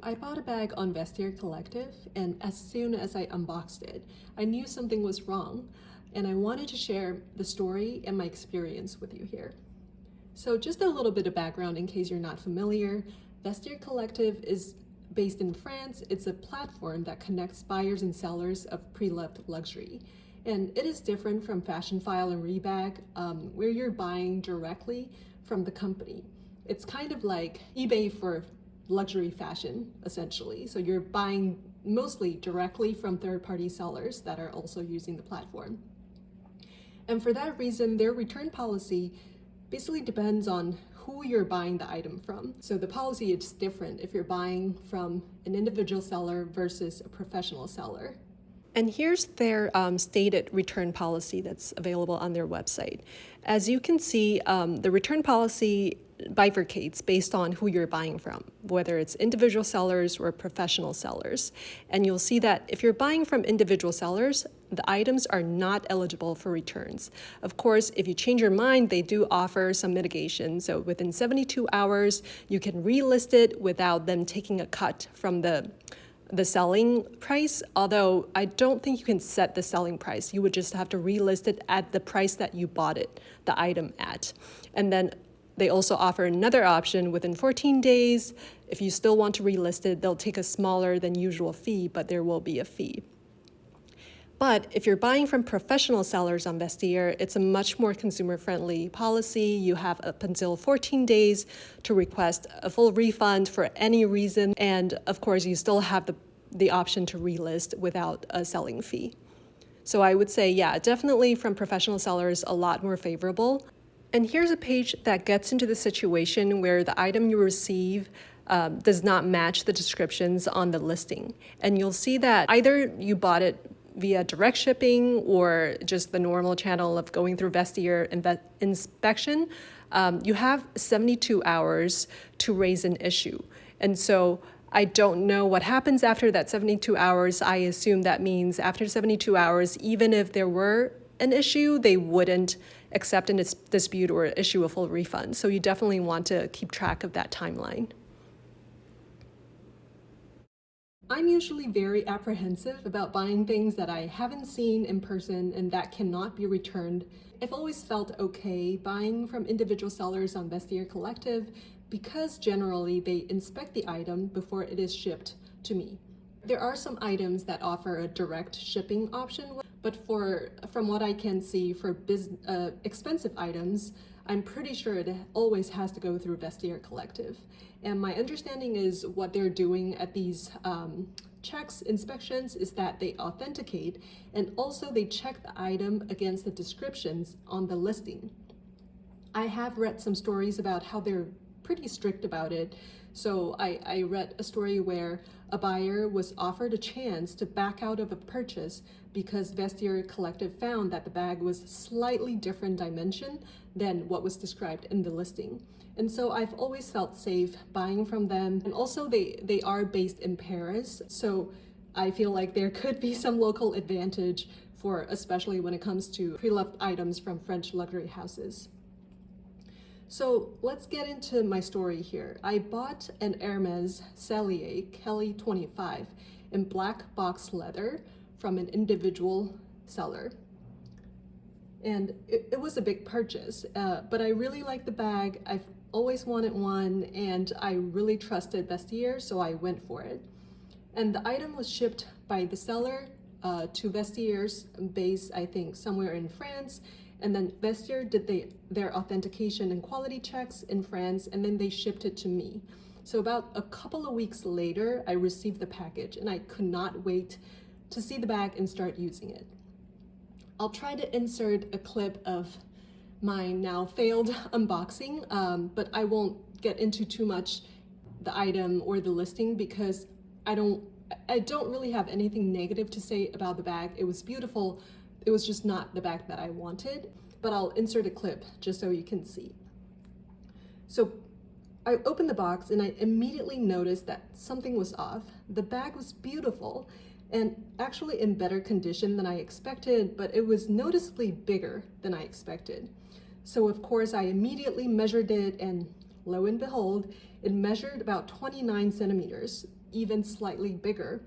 I bought a bag on Vestiaire Collective, and as soon as I unboxed it, I knew something was wrong, and I wanted to share the story and my experience with you here. So just a little bit of background in case you're not familiar. Vestiaire Collective is based in France. It's a platform that connects buyers and sellers of pre-loved luxury. And it is different from Fashion File and Rebag, where you're buying directly from the company. It's kind of like eBay for luxury fashion, essentially. So you're buying mostly directly from third-party sellers that are also using the platform. And for that reason, their return policy basically depends on who you're buying the item from. So the policy is different if you're buying from an individual seller versus a professional seller. And here's their stated return policy that's available on their website. As you can see, the return policy bifurcates based on who you're buying from, whether it's individual sellers or professional sellers. And you'll see that if you're buying from individual sellers, the items are not eligible for returns. Of course, if you change your mind, they do offer some mitigation. So within 72 hours, you can relist it without them taking a cut from the selling price, although I don't think you can set the selling price. You would just have to relist it at the price that you bought it, the item at. And then they also offer another option within 14 days. If you still want to relist it, they'll take a smaller than usual fee, but there will be a fee. But if you're buying from professional sellers on Vestiaire, it's a much more consumer-friendly policy. You have up until 14 days to request a full refund for any reason. And of course, you still have the option to relist without a selling fee. So I would say, yeah, definitely from professional sellers, a lot more favorable. And here's a page that gets into the situation where the item you receive does not match the descriptions on the listing. And you'll see that either you bought it via direct shipping or just the normal channel of going through Vestiaire inspection, you have 72 hours to raise an issue. And so I don't know what happens after that 72 hours. I assume that means after 72 hours, even if there were an issue, they wouldn't accept a dispute or issue a full refund. So you definitely want to keep track of that timeline. I'm usually very apprehensive about buying things that I haven't seen in person and that cannot be returned. I've always felt okay buying from individual sellers on Vestiaire Collective because generally they inspect the item before it is shipped to me. There are some items that offer a direct shipping option, but from what I can see for expensive items, I'm pretty sure it always has to go through Vestiaire Collective. And my understanding is what they're doing at these inspections is that they authenticate and also they check the item against the descriptions on the listing. I have read some stories about how they're pretty strict about it. So I read a story where a buyer was offered a chance to back out of a purchase because Vestiaire Collective found that the bag was slightly different dimension than what was described in the listing. And so I've always felt safe buying from them. And also they are based in Paris. So I feel like there could be some local advantage for, especially when it comes to pre-loved items from French luxury houses. So let's get into my story here. I bought an Hermes Kelly 25 in black box leather from an individual seller. And it was a big purchase, but I really liked the bag. I've always wanted one and I really trusted Vestiaire, so I went for it. And the item was shipped by the seller to Vestiaire's base, I think somewhere in France. And then Vestiaire did their authentication and quality checks in France, and then they shipped it to me. So about a couple of weeks later, I received the package and I could not wait to see the bag and start using it. I'll try to insert a clip of my now failed unboxing, but I won't get into too much the item or the listing because I don't really have anything negative to say about the bag. It was beautiful. It was just not the bag that I wanted, but I'll insert a clip just so you can see. So I opened the box and I immediately noticed that something was off. The bag was beautiful and actually in better condition than I expected, but it was noticeably bigger than I expected. So of course I immediately measured it and lo and behold, it measured about 29 centimeters. even slightly bigger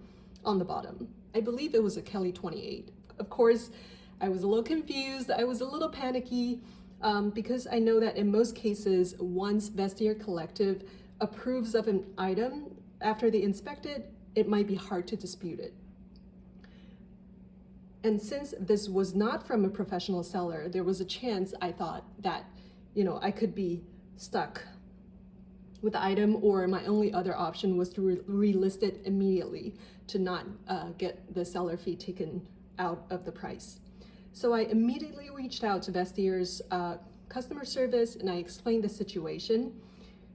on the bottom. I believe it was a Kelly 28. Of course, I was a little confused. I was a little panicky because I know that in most cases, once Vestiaire Collective approves of an item, after they inspect it, it might be hard to dispute it. And since this was not from a professional seller, there was a chance I thought that, I could be stuck with the item, or my only other option was to relist it immediately to not get the seller fee taken out of the price. So I immediately reached out to Vestiaire's customer service and I explained the situation.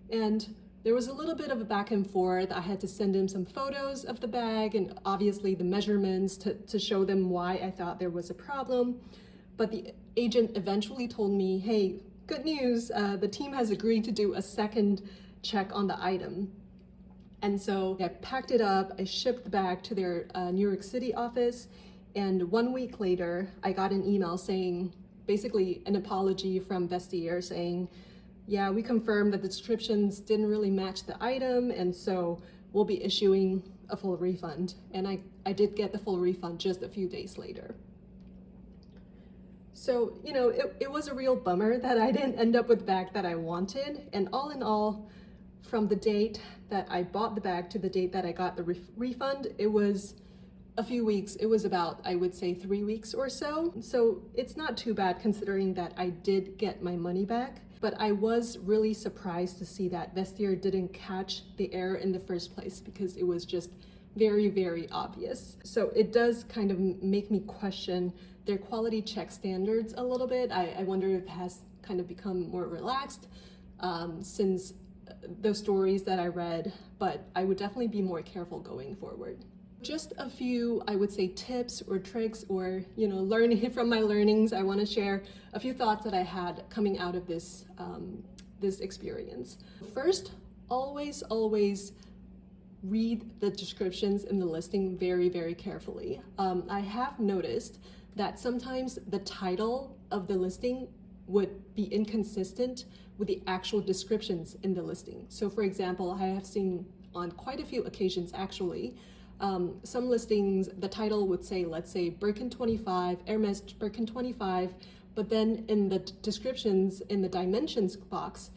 And there was a little bit of a back and forth. I had to send in some photos of the bag and obviously the measurements to show them why I thought there was a problem. But the agent eventually told me, hey, good news, the team has agreed to do a second check on the item. And so I packed it up, I shipped the bag to their New York City office, and 1 week later, I got an email saying, basically an apology from Vestiaire saying, yeah, we confirmed that the descriptions didn't really match the item, and so we'll be issuing a full refund. And I did get the full refund just a few days later. So, it was a real bummer that I didn't end up with the bag that I wanted. And all in all, from the date that I bought the bag to the date that I got the refund, it was a few weeks. It was about, I would say, 3 weeks or so. So it's not too bad considering that I did get my money back. But I was really surprised to see that Vestiaire didn't catch the error in the first place because it was just very, very obvious. So it does kind of make me question their quality check standards a little bit. I wonder if it has kind of become more relaxed since those stories that I read, but I would definitely be more careful going forward. Just a few, I would say, tips or tricks or, learning from my learnings. I want to share a few thoughts that I had coming out of this, this experience. First, always read the descriptions in the listing very, very carefully. I have noticed that sometimes the title of the listing would be inconsistent with the actual descriptions in the listing. So for example, I have seen on quite a few occasions actually, some listings, the title would say, let's say Birkin 25, Hermes Birkin 25, but then in the descriptions in the dimensions box,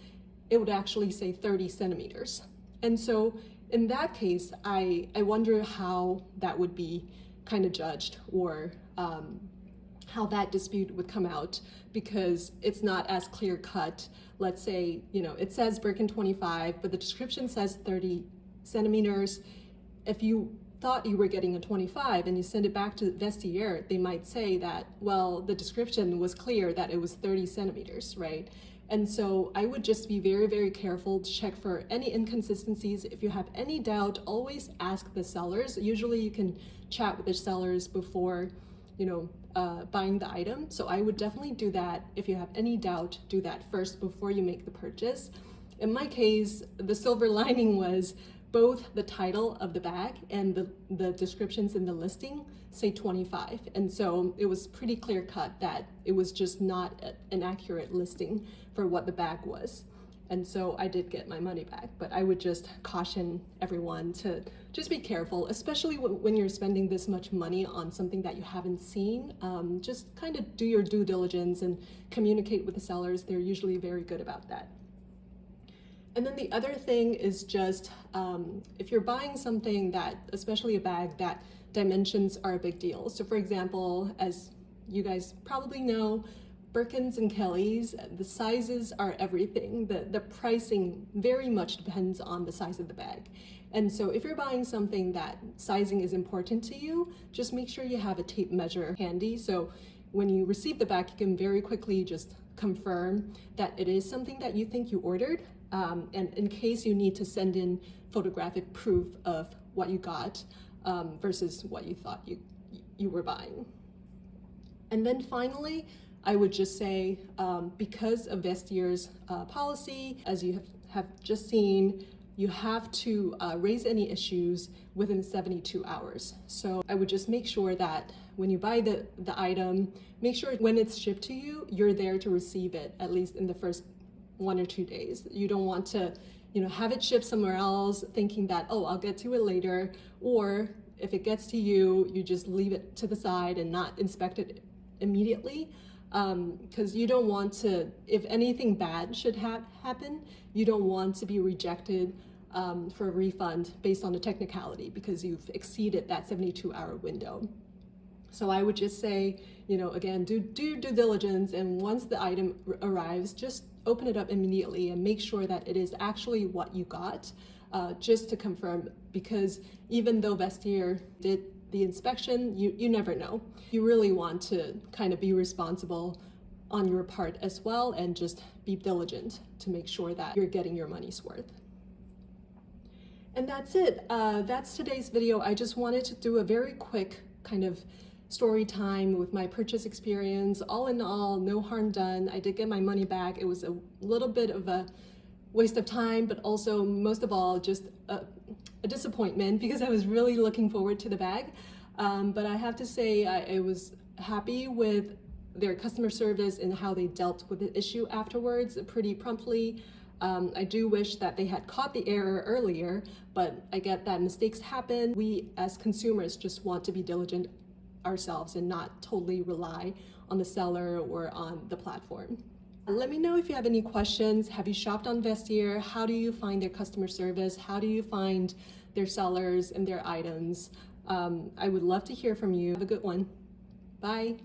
it would actually say 30 centimeters. And so in that case, I wonder how that would be kind of judged, or how that dispute would come out, because it's not as clear cut. Let's say, it says Birkin 25, but the description says 30 centimeters. If you thought you were getting a 25 and you send it back to Vestiaire, they might say that, well, the description was clear that it was 30 centimeters, right? And so I would just be very, very careful to check for any inconsistencies. If you have any doubt, always ask the sellers. Usually you can chat with the sellers before, buying the item. So I would definitely do that. If you have any doubt, do that first before you make the purchase. In my case, the silver lining was both the title of the bag and the descriptions in the listing say 25. And so it was pretty clear cut that it was just not an accurate listing for what the bag was. And so I did get my money back, but I would just caution everyone to just be careful, especially when you're spending this much money on something that you haven't seen. Just kind of do your due diligence and communicate with the sellers. They're usually very good about that. And then the other thing is just, if you're buying something that, especially a bag, that dimensions are a big deal. So for example, as you guys probably know, Birkins and Kellys, the sizes are everything. The pricing very much depends on the size of the bag. And so if you're buying something that sizing is important to you, just make sure you have a tape measure handy. So when you receive the bag, you can very quickly just confirm that it is something that you think you ordered. And in case you need to send in photographic proof of what you got versus what you thought you were buying. And then finally, I would just say, because of Vestiaire's policy, as you have just seen, you have to raise any issues within 72 hours. So I would just make sure that when you buy the item, make sure when it's shipped to you, you're there to receive it, at least in the first 1 or 2 days. You don't want to, have it shipped somewhere else thinking that, oh, I'll get to it later, or if it gets to you, you just leave it to the side and not inspect it immediately, because you don't want to, if anything bad should happen, you don't want to be rejected for a refund based on a technicality because you've exceeded that 72-hour window. So I would just say, again, do your due diligence, and once the item arrives, just open it up immediately and make sure that it is actually what you got, just to confirm, because even though Vestiaire did the inspection, you never know. You really want to kind of be responsible on your part as well, and just be diligent to make sure that you're getting your money's worth. And that's it. That's today's video. I just wanted to do a very quick kind of story time with my purchase experience. All in all, no harm done. I did get my money back. It was a little bit of a waste of time, but also most of all, just a disappointment because I was really looking forward to the bag. But I have to say, I was happy with their customer service and how they dealt with the issue afterwards pretty promptly. I do wish that they had caught the error earlier, but I get that mistakes happen. We as consumers just want to be diligent ourselves and not totally rely on the seller or on the platform. Let me know if you have any questions. Have you shopped on Vestiaire? How do you find their customer service? How do you find their sellers and their items? I would love to hear from you. Have a good one. Bye.